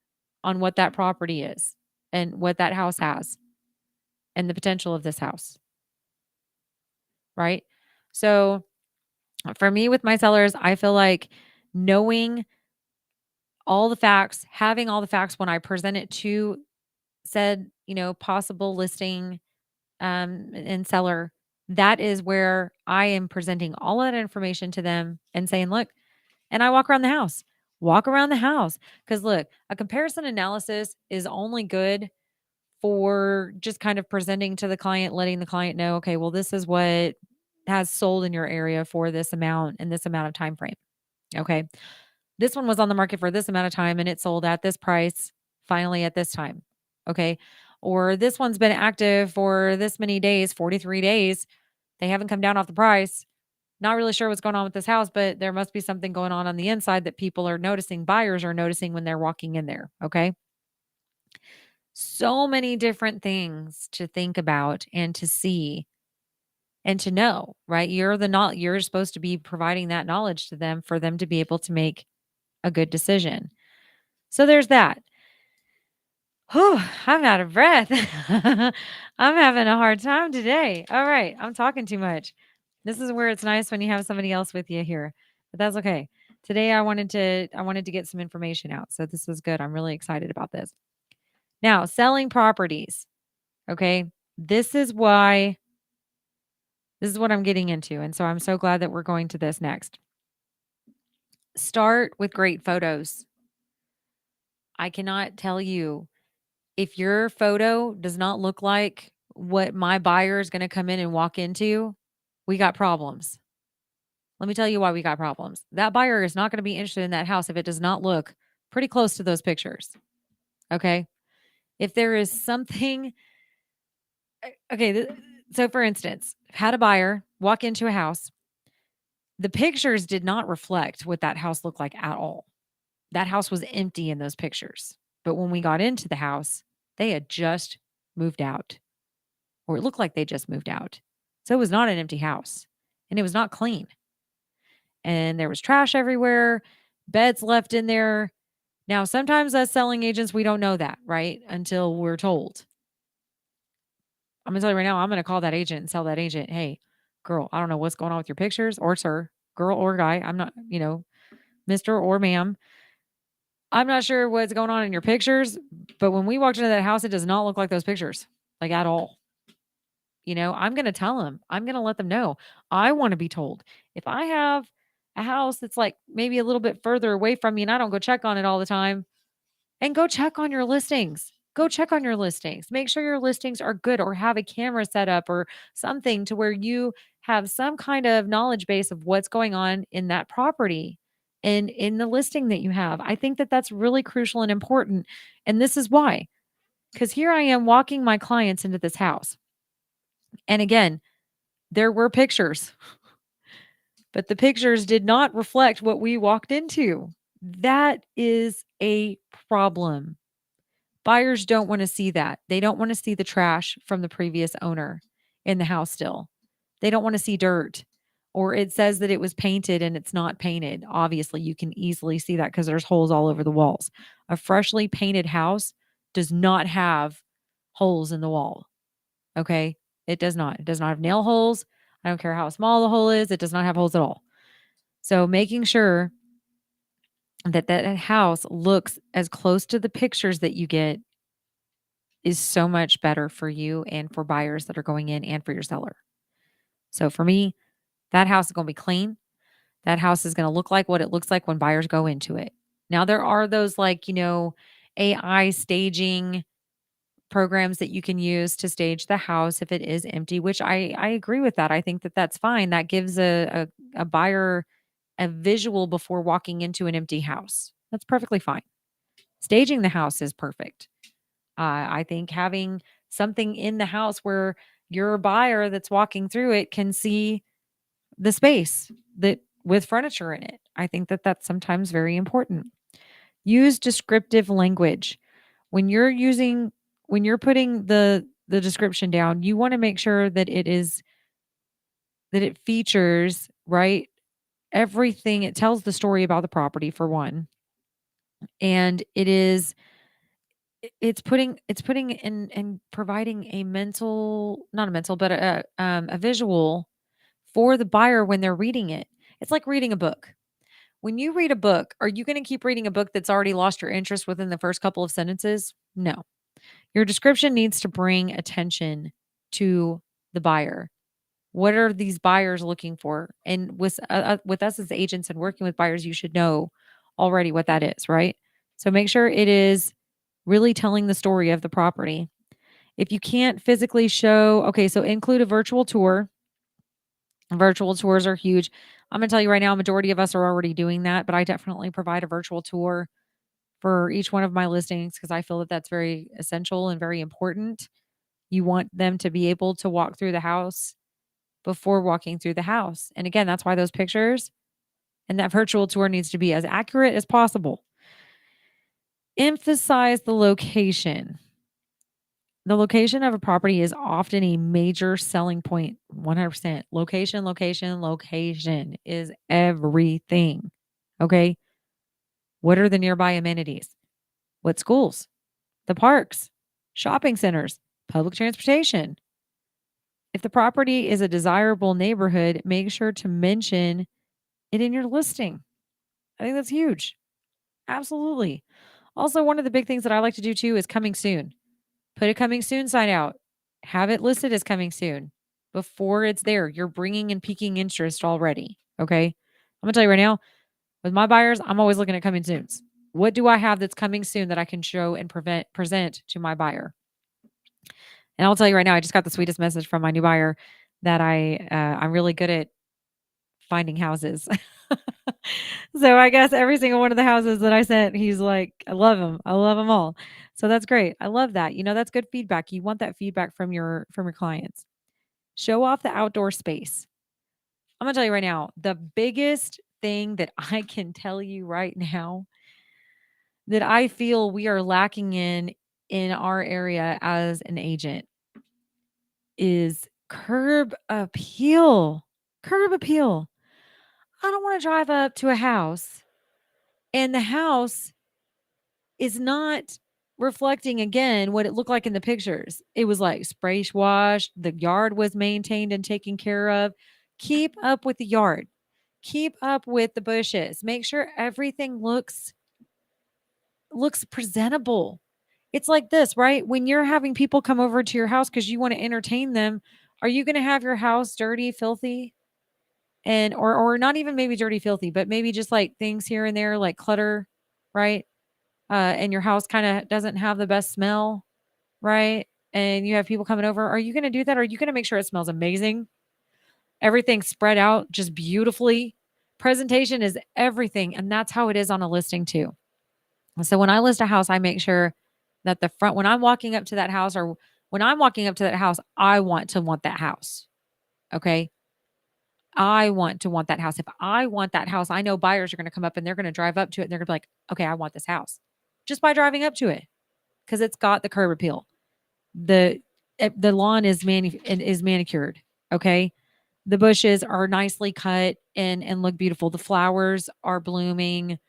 on what that property is and what that house has and the potential of this house. Right? So for me with my sellers, I feel like knowing all the facts, having all the facts when I present it to said, possible listing and seller, that is where I am presenting all of that information to them and saying, look, and I walk around the house. Walk around the house. Because look, a comparison analysis is only good for just kind of presenting to the client, letting the client know, okay, well, this is what has sold in your area for this amount and this amount of time frame. Okay. This one was on the market for this amount of time and it sold at this price finally at this time. Okay. or this one's been active for this many days, 43 days. They haven't come down off the price. Not really sure what's going on with this house, but there must be something going on the inside that people are noticing, buyers are noticing when they're walking in there. Okay. So many different things to think about and to see and to know, right? You're supposed to be providing that knowledge to them for them to be able to make a good decision. So there's that. Whew, I'm out of breath. I'm having a hard time today. All right, I'm talking too much. This is where it's nice when you have somebody else with you here. But that's okay. Today I wanted to get some information out. So this is good. I'm really excited about this. Now, selling properties. Okay? This is what I'm getting into. And so I'm so glad that we're going to this next. Start with great photos. I cannot tell you, if your photo does not look like what my buyer is going to come in and walk into, we got problems. Let me tell you why we got problems. That buyer is not going to be interested in that house if it does not look pretty close to those pictures. Okay? If there is something so for instance, had a buyer walk into a house. The pictures did not reflect what that house looked like at all. That house was empty in those pictures. But when we got into the house, they had just moved out, or it looked like they just moved out. So it was not an empty house, and it was not clean. And there was trash everywhere, beds left in there. Now, sometimes as selling agents, we don't know that, right? Until we're told. I'm going to tell you right now, I'm going to call that agent and tell that agent, hey, girl, I don't know what's going on with your pictures, or sir, girl or guy. I'm not, Mr. or ma'am. I'm not sure what's going on in your pictures, but when we walked into that house, it does not look like those pictures, like at all. I'm going to tell them. I'm going to let them know. I want to be told. If I have a house that's like maybe a little bit further away from me and I don't go check on it all the time, and go check on your listings. Go check on your listings. Make sure your listings are good, or have a camera set up or something to where you have some kind of knowledge base of what's going on in that property and in the listing that you have. I think that that's really crucial and important. And this is why, because here I am walking my clients into this house. And again, there were pictures, but the pictures did not reflect what we walked into. That is a problem. Buyers don't want to see that. They don't want to see the trash from the previous owner in the house still. They don't want to see dirt, or it says that it was painted and it's not painted. Obviously, you can easily see that because there's holes all over the walls. A freshly painted house does not have holes in the wall. Okay? It does not. It does not have nail holes. I don't care how small the hole is. It does not have holes at all. So making sure that house looks as close to the pictures that you get is so much better for you and for buyers that are going in and for your seller. So for me, that house is going to be clean. That house is going to look like what it looks like when buyers go into it. Now there are those AI staging programs that you can use to stage the house if it is empty, which I agree with that. I think that that's fine. That gives a buyer a visual before walking into an empty house. That's perfectly fine. Staging the house is perfect. I think having something in the house where your buyer that's walking through it can see the space that with furniture in it. I think that that's sometimes very important. Use descriptive language. When you're putting the description down, you want to make sure that it features, right, everything. It tells the story about the property for one. And it's putting in and providing a visual for the buyer when they're reading it. It's like reading a book. When you read a book, are you going to keep reading a book that's already lost your interest within the first couple of sentences? No. Your description needs to bring attention to the buyer. What are these buyers looking for? And with us as agents and working with buyers, you should know already what that is, right? So make sure it is really telling the story of the property. If you can't physically show, so include a virtual tour. Virtual tours are huge. I'm going to tell you right now, a majority of us are already doing that, but I definitely provide a virtual tour for each one of my listings because I feel that that's very essential and very important. You want them to be able to walk through the house before walking through the house. And again, that's why those pictures and that virtual tour needs to be as accurate as possible. Emphasize the location. The location of a property is often a major selling point. 100%. Location, location, location is everything. Okay. What are the nearby amenities? What schools? The parks, shopping centers, public transportation. If the property is a desirable neighborhood, make sure to mention it in your listing. I think that's huge. Absolutely. Also, one of the big things that I like to do too is coming soon. Put a coming soon sign out. Have it listed as coming soon before it's there. You're bringing and piquing interest already. Okay. I'm going to tell you right now, with my buyers, I'm always looking at coming soons. What do I have that's coming soon that I can show and present to my buyer? And I'll tell you right now, I just got the sweetest message from my new buyer that I'm really good at finding houses. So I guess every single one of the houses that I sent, he's like, I love them. I love them all. So that's great. I love that. That's good feedback. You want that feedback from your clients. Show off the outdoor space. I'm going to tell you right now, the biggest thing that I can tell you right now that I feel we are lacking in our area as an agent is curb appeal. Curb appeal. I don't want to drive up to a house and the house is not reflecting again what it looked like in the pictures. It was like spray washed, the yard was maintained and taken care of. Keep up with the yard. Keep up with the bushes. Make sure everything looks presentable. It's like this, right? When you're having people come over to your house because you want to entertain them, are you going to have your house dirty, filthy? And or not even maybe dirty, filthy, but maybe just like things here and there, like clutter, right? And your house kind of doesn't have the best smell, right? And you have people coming over. Are you going to do that? Are you going to make sure it smells amazing? Everything's spread out just beautifully. Presentation is everything. And that's how it is on a listing too. So when I list a house, I make sure that the front, when I'm walking up to that house or when I'm walking up to that house, I want that house. Okay. I want to want that house. If I want that house, I know buyers are going to come up and they're going to drive up to it and they're going to be like, okay, I want this house just by driving up to it because it's got the curb appeal. The lawn is manicured. Okay. The bushes are nicely cut and look beautiful. The flowers are blooming.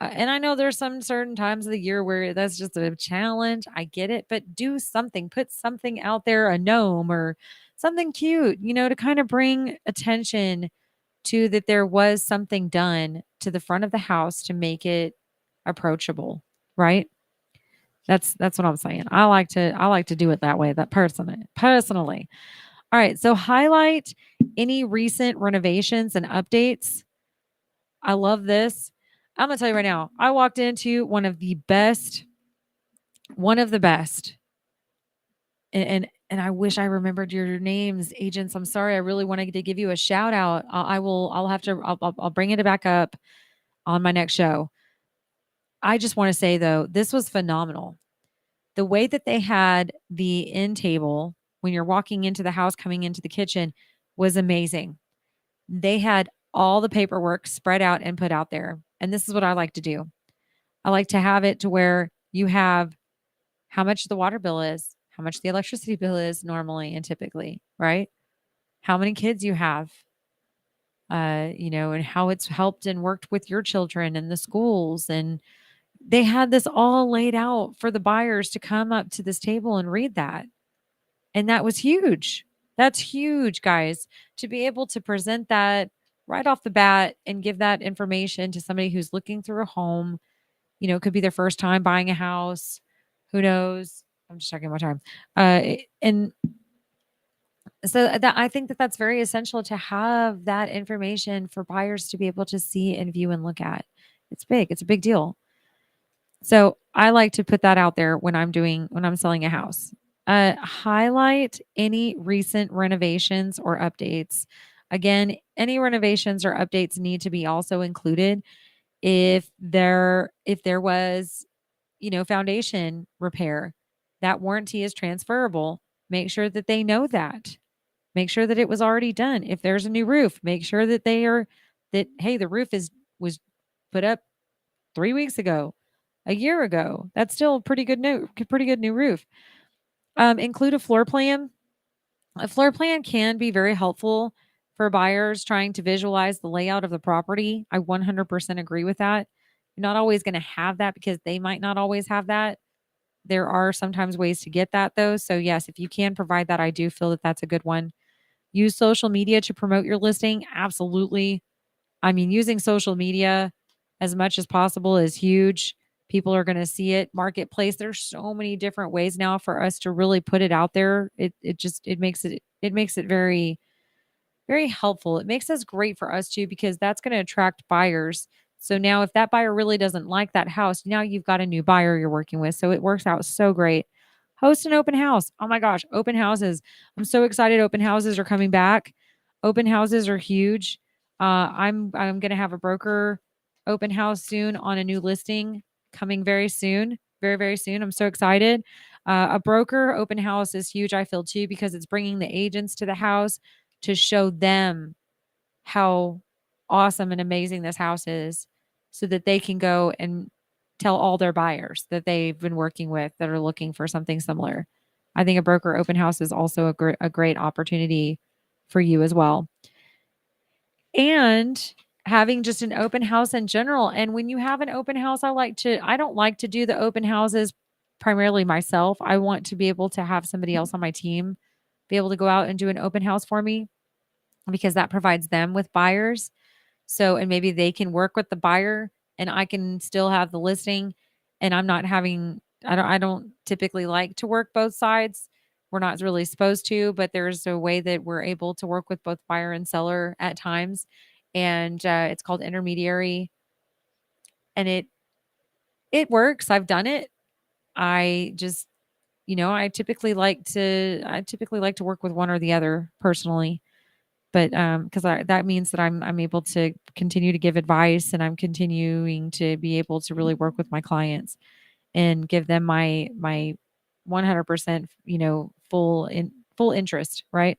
And I know there's some certain times of the year where that's just a challenge. I get it, but do something, put something out there, a gnome or something cute, to kind of bring attention to that there was something done to the front of the house to make it approachable, right? That's what I'm saying. I like to do it that way, that personally. All right, so highlight any recent renovations and updates. I love this. I'm going to tell you right now, I walked into one of the best, and I wish I remembered your names, agents. I'm sorry. I really wanted to give you a shout out. I'll bring it back up on my next show. I just want to say though, this was phenomenal. The way that they had the end table when you're walking into the house, coming into the kitchen was amazing. They had all the paperwork spread out and put out there. And this is what I like to do. I like to have it to where you have how much the water bill is, how much the electricity bill is normally and typically, right? How many kids you have, and how it's helped and worked with your children and the schools. And they had this all laid out for the buyers to come up to this table and read that. And that was huge. That's huge, guys, to be able to present that right off the bat and give that information to somebody who's looking through a home. It could be their first time buying a house. Who knows? I'm just checking my time. And so that I think that that's very essential to have that information for buyers to be able to see and view and look at. It's big. It's a big deal. So I like to put that out there when I'm selling a house. Highlight any recent renovations or updates. Again, any renovations or updates need to be also included. If there was foundation repair. That warranty is transferable. Make sure that they know that. Make sure that it was already done. If there's a new roof, make sure that hey, the roof was put up 3 weeks ago, a year ago. That's still a pretty good new roof. Include a floor plan. A floor plan can be very helpful for buyers trying to visualize the layout of the property. I 100% agree with that. You're not always going to have that because they might not always have that. There are sometimes ways to get that though. So yes, if you can provide that, I do feel that that's a good one. Use social media to promote your listing. Absolutely. I mean, using social media as much as possible is huge. People are going to see it. Marketplace. There's so many different ways now for us to really put it out there. It makes it very, very helpful. It makes us great for us too, because that's going to attract buyers. So now if that buyer really doesn't like that house, now you've got a new buyer you're working with. So it works out so great. Host an open house. Oh my gosh, open houses. I'm so excited open houses are coming back. Open houses are huge. I'm going to have a broker open house soon on a new listing coming very soon. Very, very soon. I'm so excited. A broker open house is huge, I feel too, because it's bringing the agents to the house to show them how awesome and amazing this house is so that they can go and tell all their buyers that they've been working with that are looking for something similar. I think a broker open house is also a great opportunity for you as well. And having just an open house in general. And when you have an open house, I don't like to do the open houses primarily myself. I want to be able to have somebody else on my team be able to go out and do an open house for me, because that provides them with buyers. So, and maybe they can work with the buyer and I can still have the listing, and I don't typically like to work both sides. We're not really supposed to, but there's a way that we're able to work with both buyer and seller at times. And it's called intermediary, and it works. I've done it. I just, I typically like to work with one or the other personally. But because that means that I'm able to continue to give advice, and I'm continuing to be able to really work with my clients and give them my 100%, full interest, right?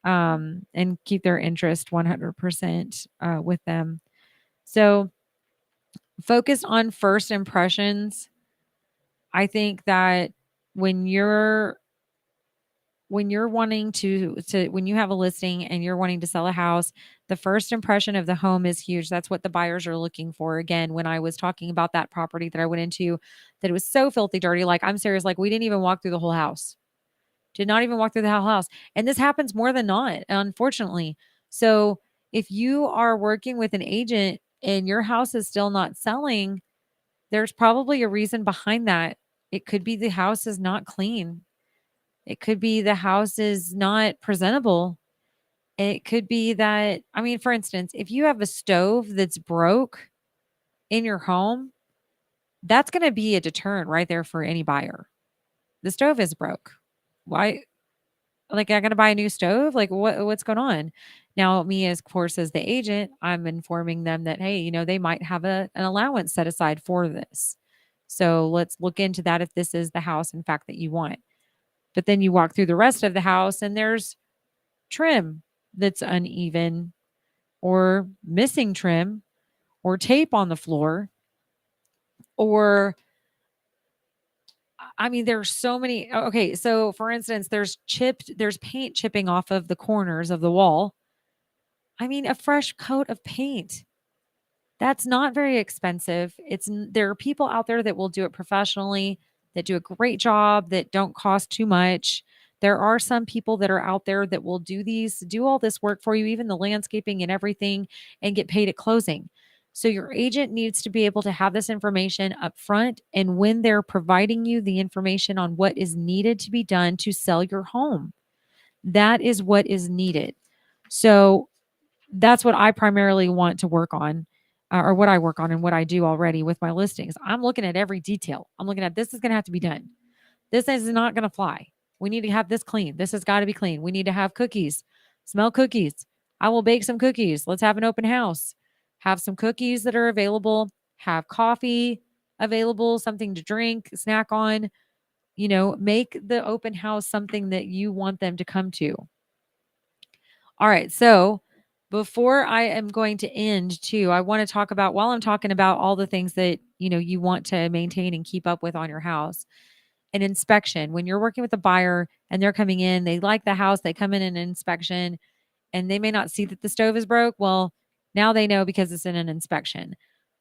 And keep their interest 100% with them. So focus on first impressions. I think that when you're wanting to when you have a listing and you're wanting to sell a house, the first impression of the home is huge. That's what the buyers are looking for. Again, when I was talking about that property that I went into, that it was so filthy dirty, like I'm serious, like we didn't even walk through the whole house. Did not even walk through the whole house. And this happens more than not, unfortunately. So if you are working with an agent and your house is still not selling, there's probably a reason behind that. It could be the house is not clean. It could be the house is not presentable. It could be that, I mean, for instance, if you have a stove that's broke in your home, that's going to be a deterrent right there for any buyer. The stove is broke. Why? Like, I'm going to buy a new stove? Like, what's going on? Now, me, as of course, as the agent, I'm informing them that, hey, they might have an allowance set aside for this. So let's look into that if this is the house, in fact, that you want. But then you walk through the rest of the house and there's trim that's uneven or missing trim or tape on the floor, or I mean, there's so many. Okay. So for instance, there's paint chipping off of the corners of the wall. I mean, a fresh coat of paint. That's not very expensive. There are people out there that will do it professionally, that do a great job, that don't cost too much. There are some people that are out there that will do all this work for you, even the landscaping and everything, and get paid at closing. So your agent needs to be able to have this information up front, and when they're providing you the information on what is needed to be done to sell your home, that is what is needed. So that's what I primarily want to work on, or what I work on and what I do already with my listings. I'm looking at every detail. I'm looking at, this is going to have to be done. This is not going to fly. We need to have this clean. This has got to be clean. We need to have cookies. Smell cookies. I will bake some cookies. Let's have an open house. Have some cookies that are available. Have coffee. available, something to drink, snack on. Make the open house something that you want them to come to. All right. So before I am going to end too, I want to talk about, while I'm talking about all the things that, you want to maintain and keep up with on your house, an inspection. When you're working with a buyer and they're coming in, they like the house, they come in an inspection and they may not see that the stove is broke. Well, now they know because it's in an inspection.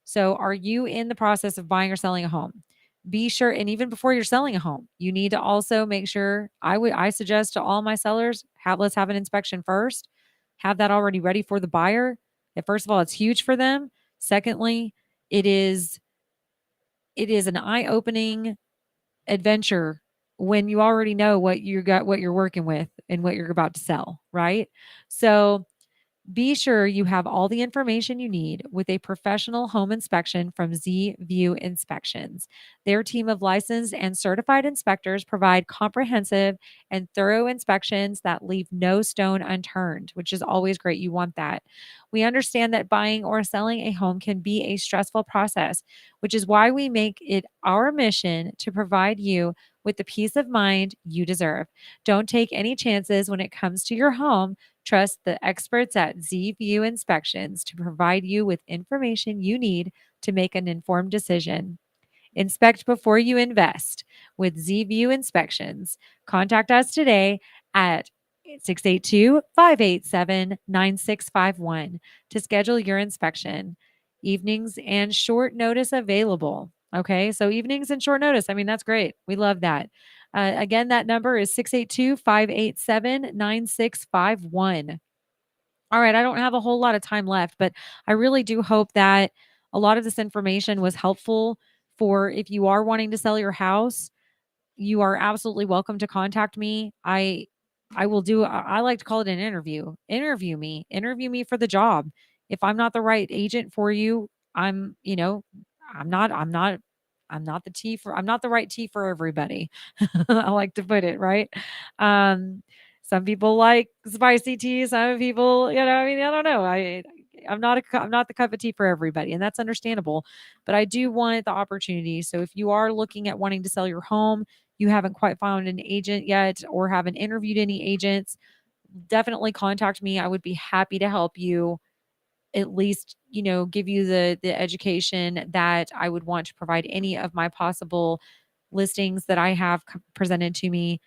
So are you in the process of buying or selling a home? Be sure, and even before you're selling a home, you need to also make sure, I suggest to all my sellers, let's have an inspection first. Have that already ready for the buyer. First of all, it's huge for them. Secondly, it is an eye-opening adventure when you already know what you're working with and what you're about to sell, right? So be sure you have all the information you need with a professional home inspection from Z View Inspections. Their team of licensed and certified inspectors provide comprehensive and thorough inspections that leave no stone unturned, which is always great. You want that. We understand that buying or selling a home can be a stressful process, which is why we make it our mission to provide you with the peace of mind you deserve. Don't take any chances when it comes to your home. Trust the experts at Z View Inspections to provide you with information you need to make an informed decision. Inspect before you invest with Z View Inspections. Contact us today at 682-587-9651 to schedule your inspection. Evenings and short notice available. Okay, so evenings and short notice. I mean, that's great. We love that. Again, that number is 682-587-9651. All right, I don't have a whole lot of time left, but I really do hope that a lot of this information was helpful for if you are wanting to sell your house. You are absolutely welcome to contact me. I will do, I like to call it an interview. Interview me for the job. If I'm not the right agent for you, I'm, I'm not I'm not I'm not the right tea for everybody. I like to put it, right? Um some people like spicy tea, some people, I mean, I don't know. I'm not the cup of tea for everybody, and that's understandable. But I do want the opportunity. So if you are looking at wanting to sell your home, you haven't quite found an agent yet or haven't interviewed any agents, definitely contact me. I would be happy to help you, at least, give you the education that I would want to provide any of my possible listings that I have presented to me.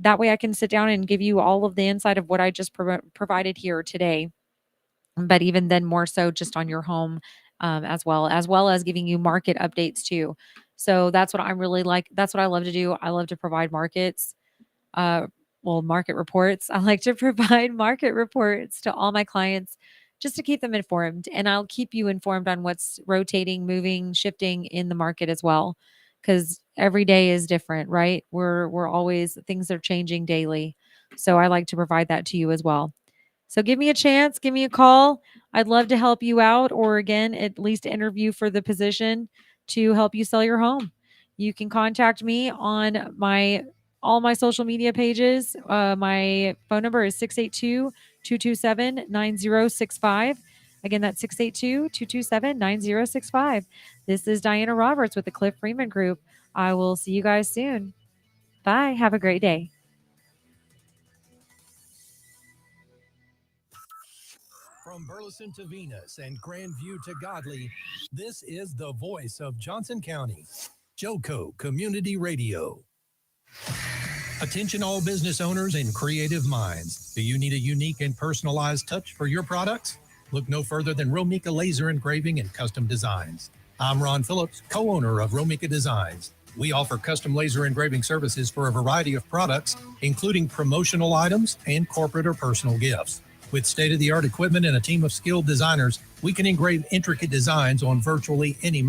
That way I can sit down and give you all of the insight of what I just provided here today. But even then, more so just on your home, as well as giving you market updates too. So that's what I'm really like. That's what I love to do. I love to provide markets. Uh, market reports. I like to provide market reports to all my clients just to keep them informed. And I'll keep you informed on what's rotating, moving, shifting in the market as well. Because every day is different, right? We're always, things are changing daily. So I like to provide that to you as well. So give me a chance, give me a call. I'd love to help you out, or again, at least interview for the position to help you sell your home. You can contact me on all my social media pages. My phone number is 682-227-9065. Again, that's 682-227-9065. This is Diana Roberts with the Cliff Freeman Group. I will see you guys soon. Bye. Have a great day. From Burleson to Venus and Grandview to Godley, this is the voice of Johnson County, Joco Community Radio. Attention all business owners and creative minds. Do you need a unique and personalized touch for your products? Look no further than Romika Laser Engraving and Custom Designs. I'm Ron Phillips, co-owner of Romika Designs. We offer custom laser engraving services for a variety of products, including promotional items and corporate or personal gifts. With state-of-the-art equipment and a team of skilled designers, we can engrave intricate designs on virtually any